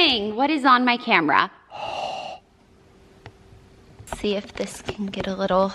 morning. What is on my camera? See if this can get a little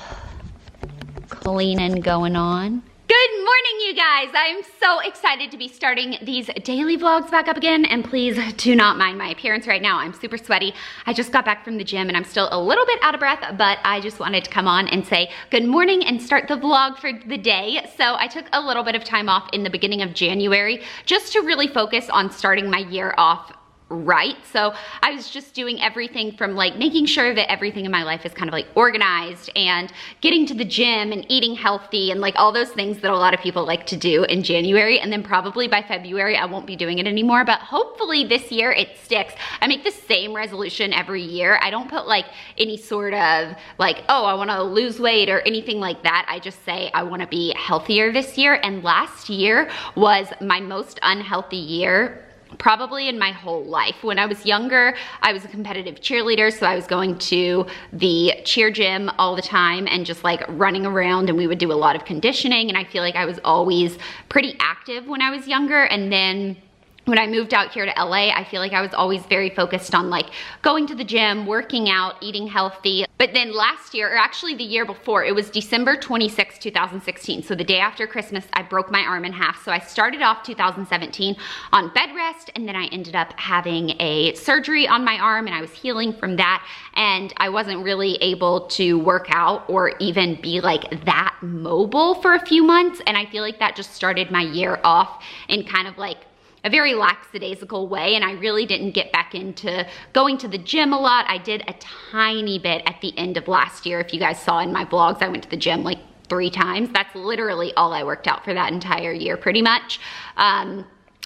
cleaning going on. Good morning, you guys. I'm so excited to be starting these daily vlogs back up again, and please do not mind my appearance right now. I'm super sweaty. I just got back from the gym and I'm still a little bit out of breath, but I just wanted to come on and say good morning and start the vlog for the day. So I took a little bit of time off in the beginning of January just to really focus on starting my year off right. So I was just doing everything from like making sure that everything in my life is kind of like organized and getting to the gym and eating healthy and like all those things that a lot of people like to do in January. And then probably by February, I won't be doing it anymore, but hopefully this year it sticks. I make the same resolution every year. I don't put like any sort of like, oh, I want to lose weight or anything like that. I just say I want to be healthier this year. And last year was my most unhealthy year probably in my whole life. When I was younger, I was a competitive cheerleader, so I was going to the cheer gym all the time and just like running around, and we would do a lot of conditioning, and I feel like I was always pretty active when I was younger. And then when I moved out here to LA, I feel like I was always very focused on like going to the gym, working out, eating healthy. But then last year, or actually the year before, it was December 26, 2016. So the day after Christmas, I broke my arm in half. So I started off 2017 on bed rest, and then I ended up having a surgery on my arm, and I was healing from that. And I wasn't really able to work out or even be like that mobile for a few months. And I feel like that just started my year off in kind of like a very lackadaisical way, and I really didn't get back into going to the gym a lot. I did a tiny bit at the end of last year. If you guys saw in my vlogs, I went to the gym like 3 times. That's literally all I worked out for that entire year, pretty much.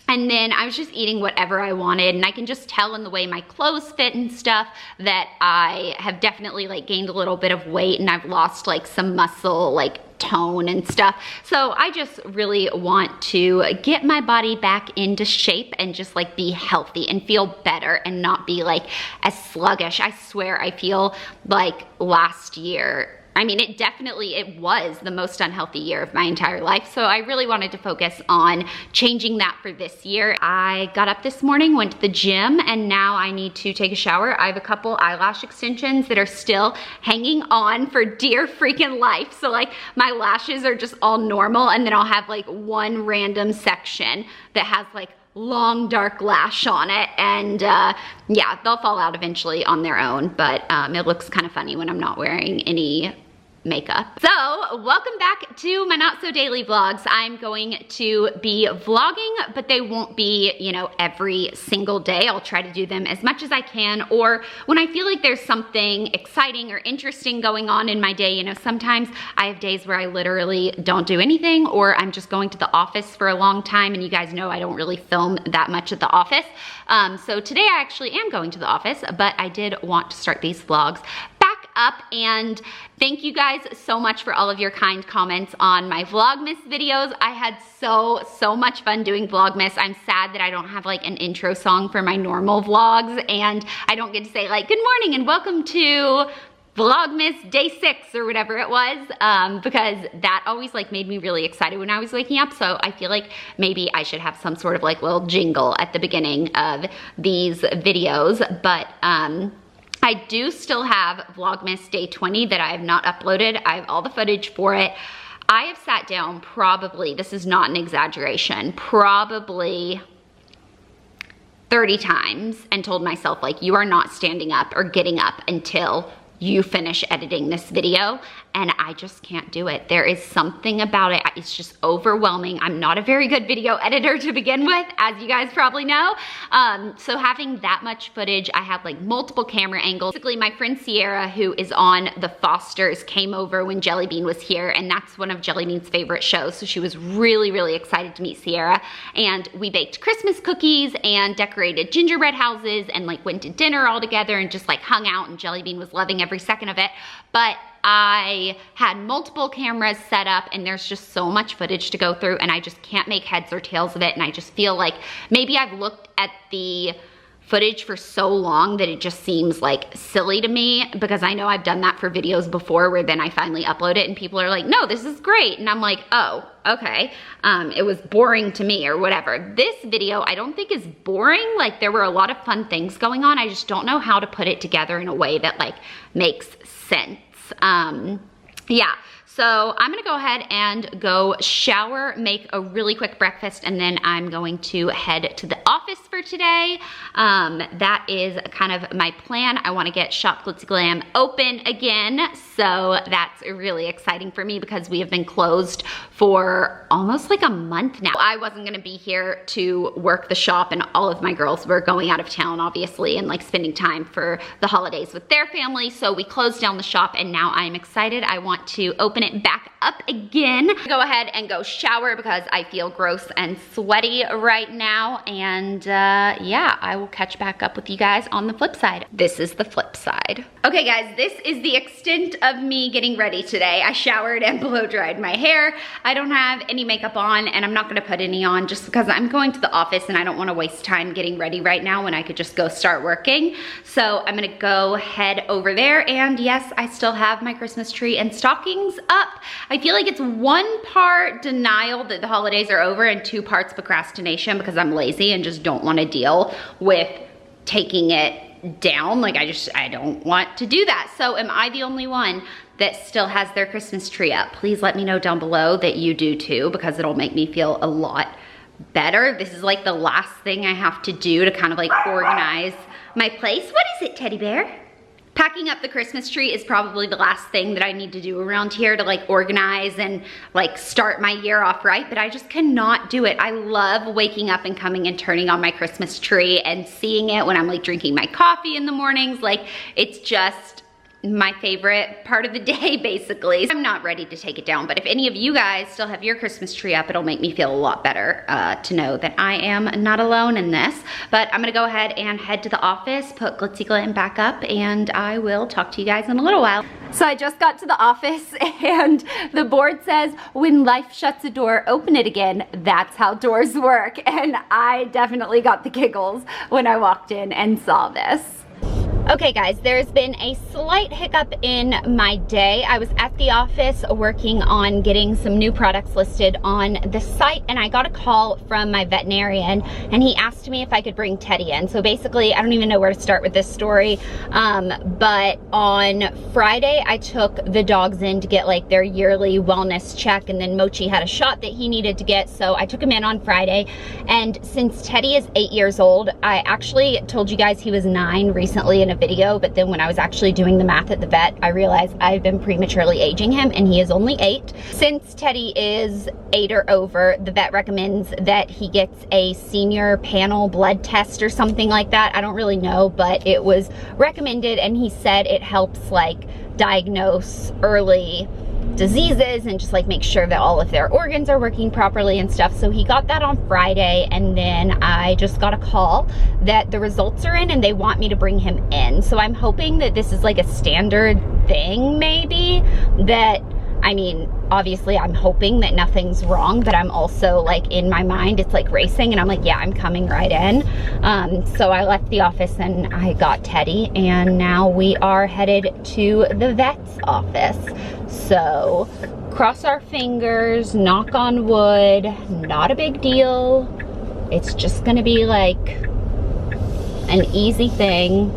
And then I was just eating whatever I wanted, and I can just tell in the way my clothes fit and stuff that I have definitely like gained a little bit of weight, and I've lost like some muscle, like tone and stuff. So I just really want to get my body back into shape and just like be healthy and feel better and not be like as sluggish. I swear I feel like last year, I mean, it was the most unhealthy year of my entire life. So I really wanted to focus on changing that for this year. I got up this morning, went to the gym, and now I need to take a shower. I have a couple eyelash extensions that are still hanging on for dear freaking life. So like my lashes are just all normal, and then I'll have like one random section that has like long dark lash on it, and yeah, they'll fall out eventually on their own, but it looks kind of funny when I'm not wearing any makeup. So welcome back to my not so daily vlogs. I'm going to be vlogging, but they won't be, you know, every single day. I'll try to do them as much as I can, or when I feel like there's something exciting or interesting going on in my day. You know, sometimes I have days where I literally don't do anything, or I'm just going to the office for a long time, and you guys know I don't really film that much at the office. So today I actually am going to the office, but I did want to start these vlogs up, and thank you guys so much for all of your kind comments on my Vlogmas videos. I had so much fun doing Vlogmas. I'm sad that I don't have like an intro song for my normal vlogs, and I don't get to say like good morning and welcome to Vlogmas day 6 or whatever it was, because that always like made me really excited when I was waking up. So I feel like maybe I should have some sort of like little jingle at the beginning of these videos. But I do still have Vlogmas day 20 that I have not uploaded. I have all the footage for it. I have sat down probably, this is not an exaggeration, probably 30 times and told myself like, you are not standing up or getting up until you finish editing this video, and I just can't do it. There is something about it, it's just overwhelming. I'm not a very good video editor to begin with, as you guys probably know. So having that much footage, I have like multiple camera angles. Basically, my friend Sierra, who is on The Fosters, came over when Jelly Bean was here, and that's one of Jelly Bean's favorite shows. So she was really excited to meet Sierra, and we baked Christmas cookies and decorated gingerbread houses and like went to dinner all together and just like hung out, and Jelly Bean was loving every second of it. But I had multiple cameras set up, and there's just so much footage to go through, and I just can't make heads or tails of it. And I just feel like maybe I've looked at the footage for so long that it just seems like silly to me, because I know I've done that for videos before where then I finally upload it and people are like, no, this is great. And I'm like, oh, okay. It was boring to me or whatever. This video I don't think is boring. Like, there were a lot of fun things going on. I just don't know how to put it together in a way that like makes sense. Yeah. So I'm gonna go ahead and go shower, make a really quick breakfast, and then I'm going to head to the office for today. That is kind of my plan. I wanna get Shop Glitzy Glam open again. So that's really exciting for me because we have been closed for almost like a month now. I wasn't gonna be here to work the shop, and all of my girls were going out of town, obviously, and like spending time for the holidays with their family. So we closed down the shop, and now I'm excited. I want to open it back up again. Go ahead and go shower because I feel gross and sweaty right now. And yeah, I will catch back up with you guys on the flip side. This is the flip side. Okay guys, this is the extent of me getting ready today. I showered and blow dried my hair. I don't have any makeup on, and I'm not gonna put any on just because I'm going to the office and I don't wanna waste time getting ready right now when I could just go start working. So I'm gonna go head over there, and yes, I still have my Christmas tree and stockings up. I feel like it's 1 part denial that the holidays are over and 2 parts procrastination because I'm lazy and just don't want to deal with taking it down. Like, I don't want to do that. So am I the only one that still has their Christmas tree up? Please let me know down below that you do too, because it'll make me feel a lot better. This is like the last thing I have to do to kind of like organize my place. What is it, teddy bear? Packing up the Christmas tree is probably the last thing that I need to do around here to like organize and like start my year off right, but I just cannot do it. I love waking up and coming and turning on my Christmas tree and seeing it when I'm like drinking my coffee in the mornings. Like, it's just my favorite part of the day, basically. I'm not ready to take it down, but if any of you guys still have your Christmas tree up, it'll make me feel a lot better to know that I am not alone in this. But I'm gonna go ahead and head to the office, put Glitzy Glam back up, and I will talk to you guys in a little while. So I just got to the office, and the board says, when life shuts a door, open it again. That's how doors work. And I definitely got the giggles when I walked in and saw this. Okay guys, there's been a slight hiccup in my day. I was at the office working on getting some new products listed on the site, and I got a call from my veterinarian, and he asked me if I could bring Teddy in. So basically, I don't even know where to start with this story, but on Friday, I took the dogs in to get like their yearly wellness check, and then Mochi had a shot that he needed to get, so I took him in on Friday. And since Teddy is 8 years old, I actually told you guys he was 9 recently in a video, but then when I was actually doing the math at the vet, I realized I've been prematurely aging him, and he is only 8. Since Teddy is 8 or over, the vet recommends that he gets a senior panel blood test or something like that. I don't really know, but it was recommended, and he said it helps like diagnose early diseases and just like make sure that all of their organs are working properly and stuff. So he got that on Friday, and then I just got a call that the results are in and they want me to bring him in. So I'm hoping that this is like a standard thing, maybe, that, I mean, obviously I'm hoping that nothing's wrong, but I'm also like, in my mind, it's like racing, and I'm like, yeah, I'm coming right in. So I left the office and I got Teddy, and now we are headed to the vet's office. So cross our fingers, knock on wood, not a big deal. It's just gonna be like an easy thing.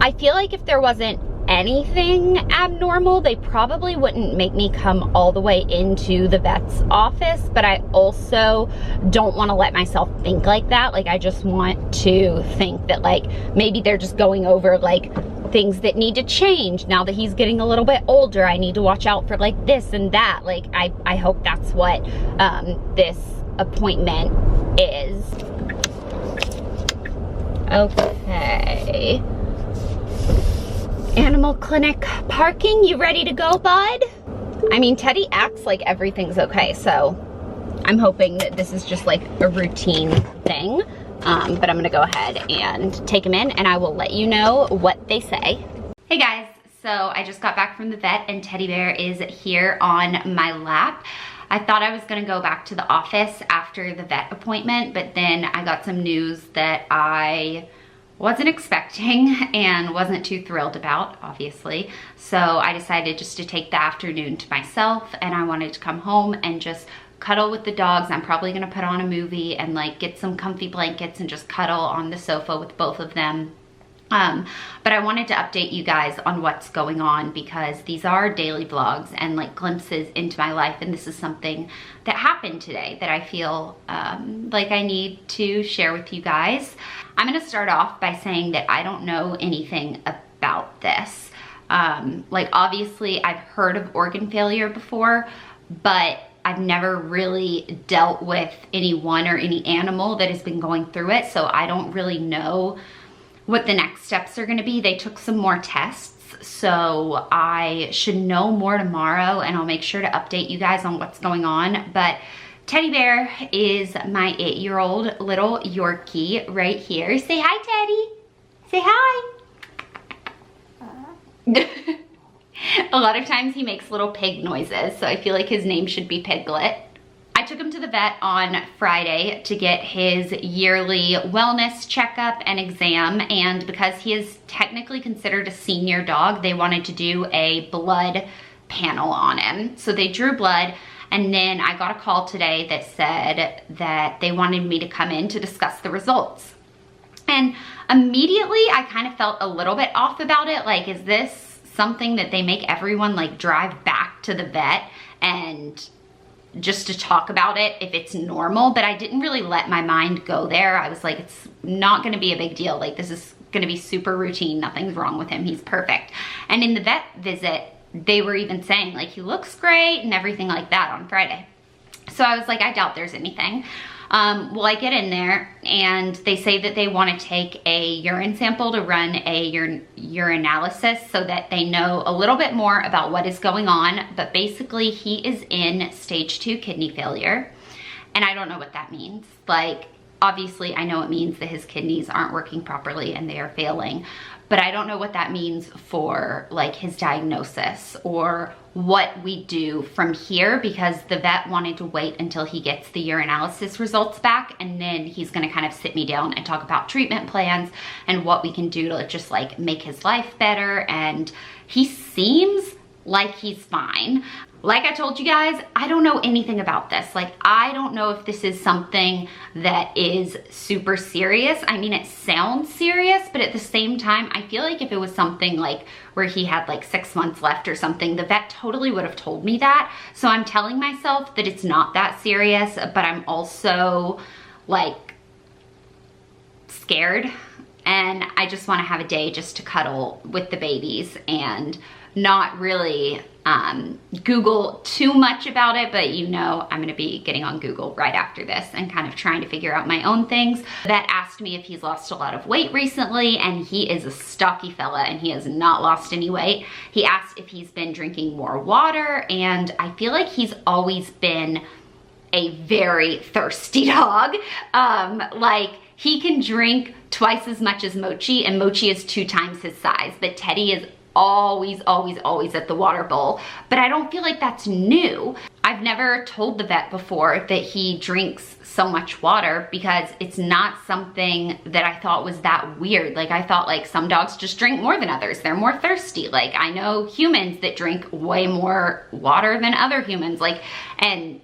I feel like if there wasn't anything abnormal, they probably wouldn't make me come all the way into the vet's office, but I also don't want to let myself think like that. Like, I just want to think that like maybe they're just going over like things that need to change now that he's getting a little bit older. I need to watch out for like this and that. Like, I hope that's what this appointment is. Okay. Animal clinic parking, you ready to go, bud? I mean, Teddy acts like everything's okay, so I'm hoping that this is just like a routine thing. But I'm gonna go ahead and take him in, and I will let you know what they say. Hey guys, so I just got back from the vet, and Teddy Bear is here on my lap. I thought I was gonna go back to the office after the vet appointment, but then I got some news that I wasn't expecting and wasn't too thrilled about, obviously. So I decided just to take the afternoon to myself, and I wanted to come home and just cuddle with the dogs. I'm probably gonna put on a movie and like get some comfy blankets and just cuddle on the sofa with both of them. But I wanted to update you guys on what's going on, because these are daily vlogs and like glimpses into my life, and this is something that happened today that I feel like I need to share with you guys. I'm gonna start off by saying that I don't know anything about this. Like obviously I've heard of organ failure before, but I've never really dealt with anyone or any animal that has been going through it, so I don't really know what the next steps are gonna be. They took some more tests, so I should know more tomorrow, and I'll make sure to update you guys on what's going on. But Teddy Bear is my 8-year-old little Yorkie right here. Say hi, Teddy. Say hi. A lot of times he makes little pig noises, so I feel like his name should be Piglet. I took him to the vet on Friday to get his yearly wellness checkup and exam, and because he is technically considered a senior dog, they wanted to do a blood panel on him. So they drew blood, and then I got a call today that said that they wanted me to come in to discuss the results. And immediately I kind of felt a little bit off about it. Like, is this something that they make everyone like drive back to the vet and just to talk about it if it's normal? But I didn't really let my mind go there. I was like, it's not gonna be a big deal. Like, this is gonna be super routine. Nothing's wrong with him. He's perfect. And in the vet visit, they were even saying like, he looks great and everything like that on Friday. So I was like, I doubt there's anything. Well, I get in there and they say that they want to take a urine sample to run a urinalysis so that they know a little bit more about what is going on. But basically he is in stage 2 kidney failure, and I don't know what that means. Like, obviously I know it means that his kidneys aren't working properly and they are failing, but I don't know what that means for like his diagnosis or what we do from here, because the vet wanted to wait until he gets the urinalysis results back, and then he's gonna kind of sit me down and talk about treatment plans and what we can do to just like make his life better. And he seems like he's fine. Like I told you guys, I don't know anything about this. Like, I don't know if this is something that is super serious. I mean, it sounds serious, but at the same time, I feel like if it was something like where he had like 6 months left or something, the vet totally would have told me that. So I'm telling myself that it's not that serious, but I'm also like scared. And I just want to have a day just to cuddle with the babies and not really Google too much about it. But you know, I'm gonna be getting on Google right after this and kind of trying to figure out my own things. That asked me if he's lost a lot of weight recently, and he is a stocky fella and he has not lost any weight. He asked if he's been drinking more water, and I feel like he's always been a very thirsty dog. Like, he can drink twice as much as Mochi, and Mochi is 2 times his size, but Teddy is always at the water bowl. But I don't feel like that's new. I've never told the vet before that he drinks so much water, because it's not something that I thought was that weird. Like, I thought like some dogs just drink more than others. They're more thirsty. Like, I know humans that drink way more water than other humans. Like, and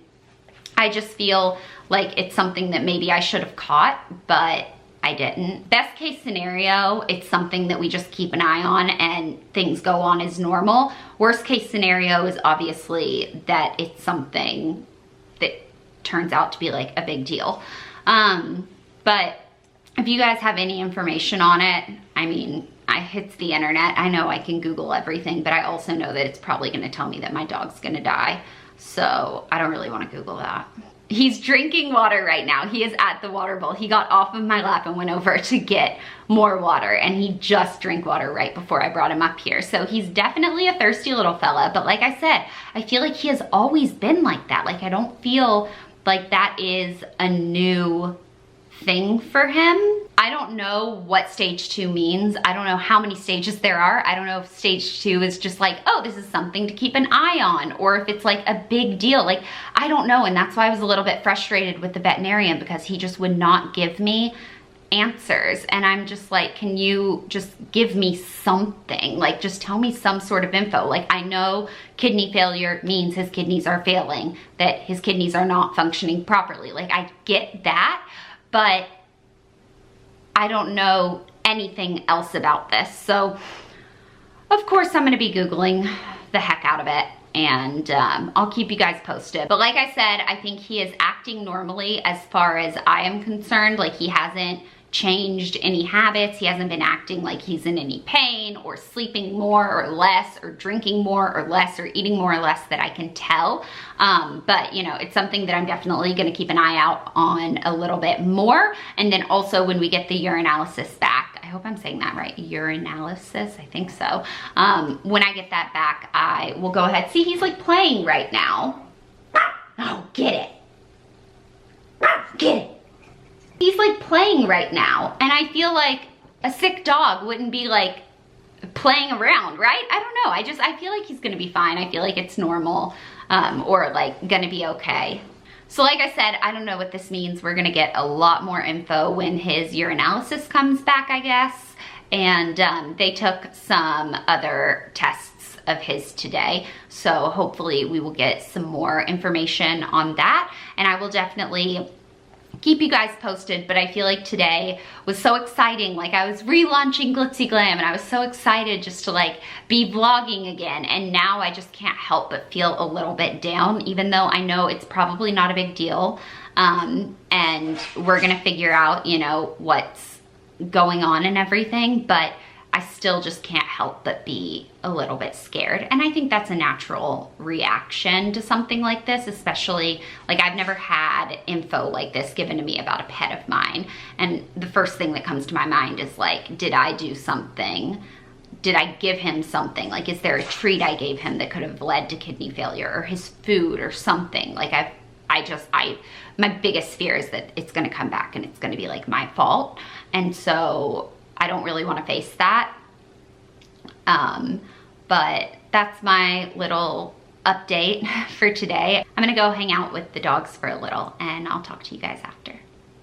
I just feel like it's something that maybe I should have caught, but I didn't. Best case scenario, it's something that we just keep an eye on and things go on as normal. Worst case scenario is obviously that it's something that turns out to be like a big deal. But if you guys have any information on it, I mean, it's the internet. I know I can Google everything, but I also know that it's probably gonna tell me that my dog's gonna die. So I don't really wanna Google that. He's drinking water right now. He is at the water bowl. He got off of my lap and went over to get more water, and he just drank water right before I brought him up here. So he's definitely a thirsty little fella, but like I said, I feel like he has always been like that. Like, I don't feel like that is a new thing for him. I don't know what stage 2 means. I don't know how many stages there are. I don't know if stage 2 is just like, oh, this is something to keep an eye on, or if it's like a big deal. Like, I don't know. And that's why I was a little bit frustrated with the veterinarian, because he just would not give me answers. And I'm just like, can you just give me something? Like, just tell me some sort of info. Like, I know kidney failure means his kidneys are failing, that his kidneys are not functioning properly. Like, I get that, but I don't know anything else about this. So of course I'm gonna be Googling the heck out of it, and I'll keep you guys posted. But like I said, I think he is acting normally as far as I am concerned. Like, he hasn't changed any habits. He hasn't been acting like he's in any pain, or sleeping more or less, or drinking more or less, or eating more or less, that I can tell. But you know, it's something that I'm definitely gonna keep an eye out on a little bit more. And then also when we get the urinalysis back, I hope I'm saying that right, urinalysis, I think so. When I get that back, I will go ahead. See, he's like playing right now. Oh, get it. Get it. He's like playing right now, and I feel like a sick dog wouldn't be like playing around, right? I don't know. I feel like he's gonna be fine. I feel like it's normal, or like gonna be okay. So like I said, I don't know what this means. We're gonna get a lot more info when his urinalysis comes back, I guess. And they took some other tests of his today. So hopefully we will get some more information on that. And I will definitely keep you guys posted. But I feel like today was so exciting. Like, I was relaunching Glitzy Glam, and I was so excited just to like be vlogging again. And now I just can't help but feel a little bit down, even though I know it's probably not a big deal. And we're gonna figure out, you know, what's going on and everything, but I still just can't help but be a little bit scared. And I think that's a natural reaction to something like this, especially, like, I've never had info like this given to me about a pet of mine. And the first thing that comes to my mind is like, did I do something? Did I give him something? Like, is there a treat I gave him that could have led to kidney failure, or his food or something? Like, my biggest fear is that it's gonna come back and it's gonna be like my fault. And so I don't really want to face that. But that's my little update for today. I'm gonna go hang out with the dogs for a little, and I'll talk to you guys after.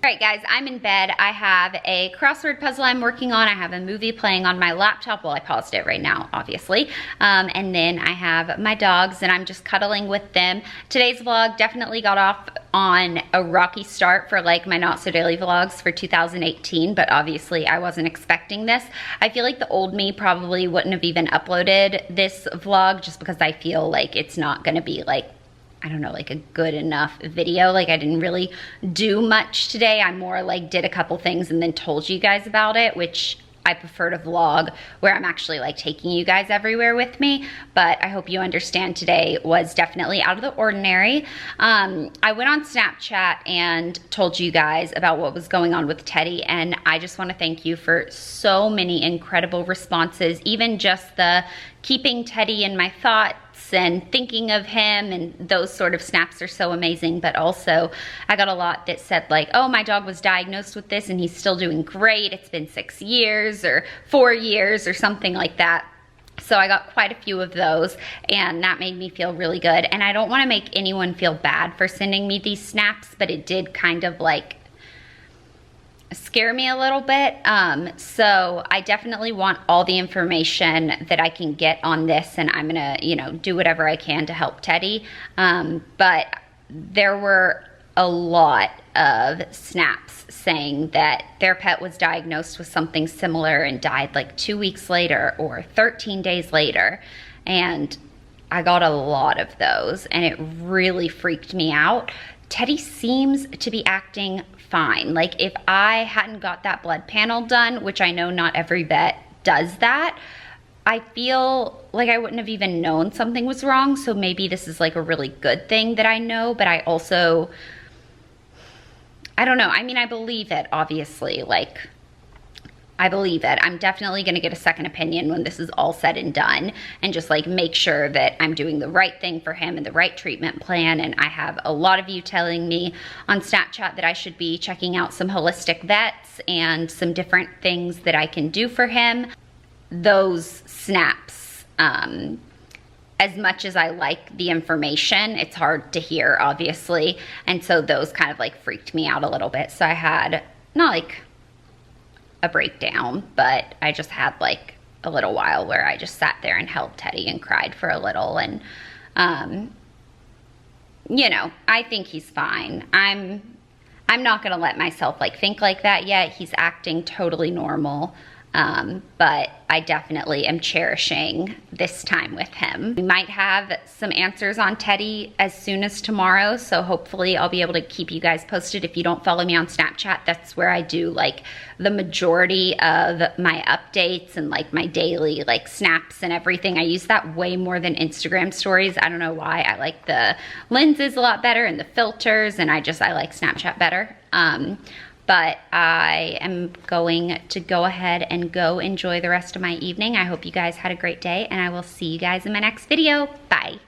All right, guys, I'm in bed. I have a crossword puzzle I'm working on. I have a movie playing on my laptop. Well, I paused it right now, obviously. And then I have my dogs, and I'm just cuddling with them. Today's vlog definitely got off on a rocky start for like my Not So Daily vlogs for 2018, but obviously I wasn't expecting this. I feel like the old me probably wouldn't have even uploaded this vlog, just because I feel like it's not gonna be like, I don't know, like a good enough video. Like, I didn't really do much today. I more like did a couple things and then told you guys about it, which I prefer to vlog where I'm actually like taking you guys everywhere with me. But I hope you understand today was definitely out of the ordinary. I went on Snapchat and told you guys about what was going on with Teddy, and I just want to thank you for so many incredible responses. Even just the keeping Teddy in my thoughts and thinking of him, and those sort of snaps are so amazing. But also I got a lot that said like, oh, my dog was diagnosed with this and he's still doing great. It's been 6 years or 4 years or something like that. So I got quite a few of those, and that made me feel really good. And I don't want to make anyone feel bad for sending me these snaps, but it did kind of like scare me a little bit. So I definitely want all the information that I can get on this, and I'm gonna, you know, do whatever I can to help Teddy. But there were a lot of snaps saying that their pet was diagnosed with something similar and died like 2 weeks later or 13 days later. And I got a lot of those, and it really freaked me out. Teddy seems to be acting fine. Like, if I hadn't got that blood panel done, which I know not every vet does that, I feel like I wouldn't have even known something was wrong. So maybe this is like a really good thing that I know, but I also, I don't know. I mean, I believe it, obviously. Like, I believe it. I'm definitely gonna get a second opinion when this is all said and done, and just like make sure that I'm doing the right thing for him and the right treatment plan. And I have a lot of you telling me on Snapchat that I should be checking out some holistic vets and some different things that I can do for him. Those snaps, as much as I like the information, it's hard to hear, obviously. And so those kind of like freaked me out a little bit. So I had, not like a breakdown, but I just had like a little while where I just sat there and held Teddy and cried for a little. And, you know, I think he's fine. I'm not gonna let myself like think like that yet. He's acting totally normal. But I definitely am cherishing this time with him. We might have some answers on Teddy as soon as tomorrow, so hopefully I'll be able to keep you guys posted. If you don't follow me on Snapchat, that's where I do like the majority of my updates and like my daily like snaps and everything. I use that way more than Instagram stories. I don't know why. I like the lenses a lot better and the filters, and I like Snapchat better. But I am going to go ahead and go enjoy the rest of my evening. I hope you guys had a great day, and I will see you guys in my next video. Bye.